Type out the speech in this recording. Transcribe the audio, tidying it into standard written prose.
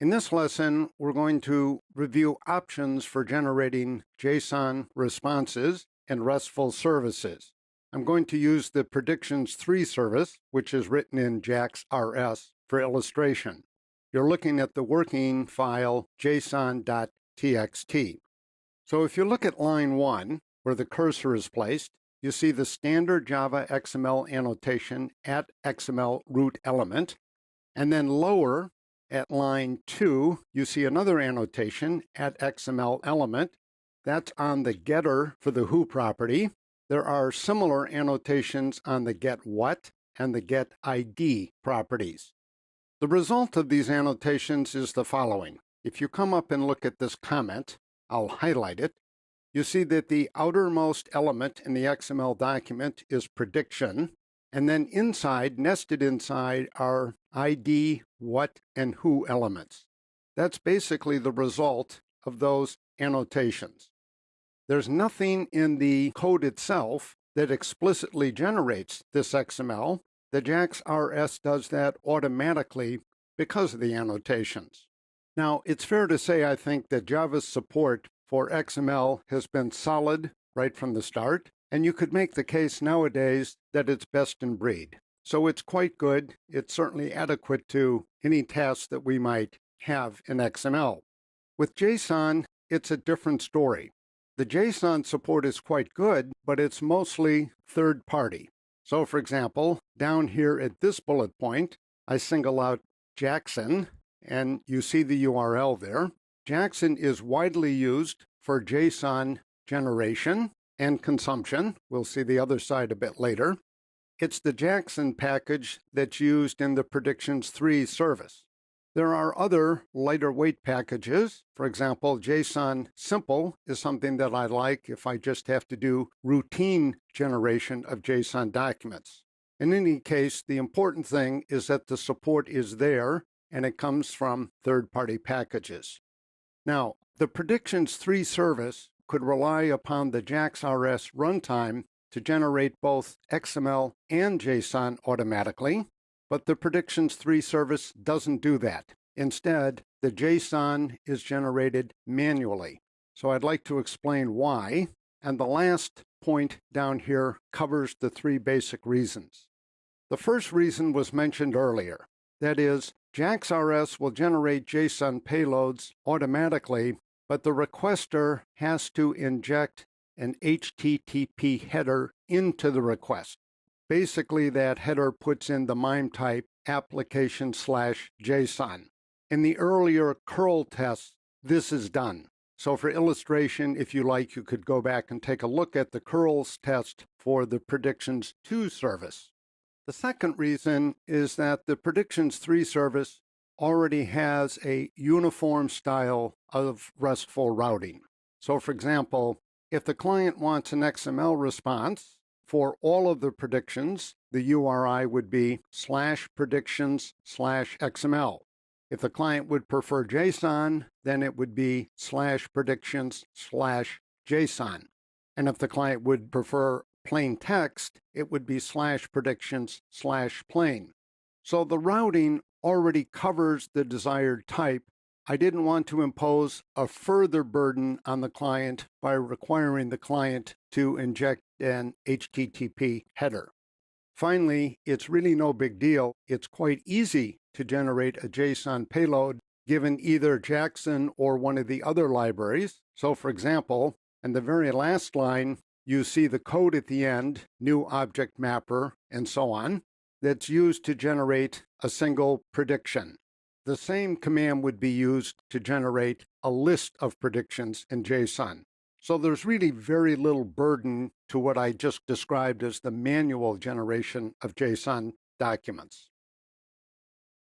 In this lesson, we're going to review options for generating JSON responses and RESTful services. I'm going to use the predictions 3 service, which is written in JAX-RS, for illustration. You're looking at the working file json.txt. So if you look at line 1, where the cursor is placed, you see the standard Java XML annotation at XML root element, and then lower at line 2, you see another annotation at XML element. That's on the getter for the who property. There are similar annotations on the getWhat and the getID properties. The result of these annotations is the following. If you come up and look at this comment, I'll highlight it. You see that the outermost element in the XML document is prediction, and then inside, nested inside, are ID, what, and who elements. That's basically the result of those annotations. There's nothing in the code itself that explicitly generates this XML. The JAX-RS does that automatically because of the annotations. Now, it's fair to say, I think, that Java's support for XML has been solid right from the start, and you could make the case nowadays that it's best in breed. So it's quite good. It's certainly adequate to any task that we might have in XML. With JSON, it's a different story. The JSON support is quite good, but it's mostly third-party. So, for example, down here at this bullet point, I single out JSON, and you see the URL there. JSON is widely used for JSON generation and consumption. We'll see the other side a bit later. It's the JSON package that's used in the predictions 3 service. There are other lighter weight packages. For example, JSON simple is something that I like if I just have to do routine generation of JSON documents. In any case, the important thing is that the support is there and it comes from third-party packages. Now, the predictions 3 service could rely upon the JAX-RS runtime to generate both XML and JSON automatically, but the predictions 3 service doesn't do that. Instead, the JSON is generated manually. So I'd like to explain why, and the last point down here covers the 3 basic reasons. The first reason was mentioned earlier. That is, JAX-RS will generate JSON payloads automatically, but the requester has to inject an HTTP header into the request. Basically, that header puts in the MIME type application/JSON. In the earlier curl tests, this is done. So for illustration, if you like, you could go back and take a look at the curls test for the predictions 2 service. The second reason is that the predictions 3 service already has a uniform style of RESTful routing. So for example, if the client wants an XML response for all of the predictions, the URI would be /predictions/XML. If the client would prefer JSON, then it would be /predictions/JSON. And if the client would prefer plain text, it would be /predictions/plain. So the routing already covers the desired type. I didn't want to impose a further burden on the client by requiring the client to inject an HTTP header. Finally, it's really no big deal. It's quite easy to generate a JSON payload given either JSON or one of the other libraries. So for example, in the very last line, you see the code at the end, new object mapper, and so on, that's used to generate a single prediction. The same command would be used to generate a list of predictions in JSON. So there's really very little burden to what I just described as the manual generation of JSON documents.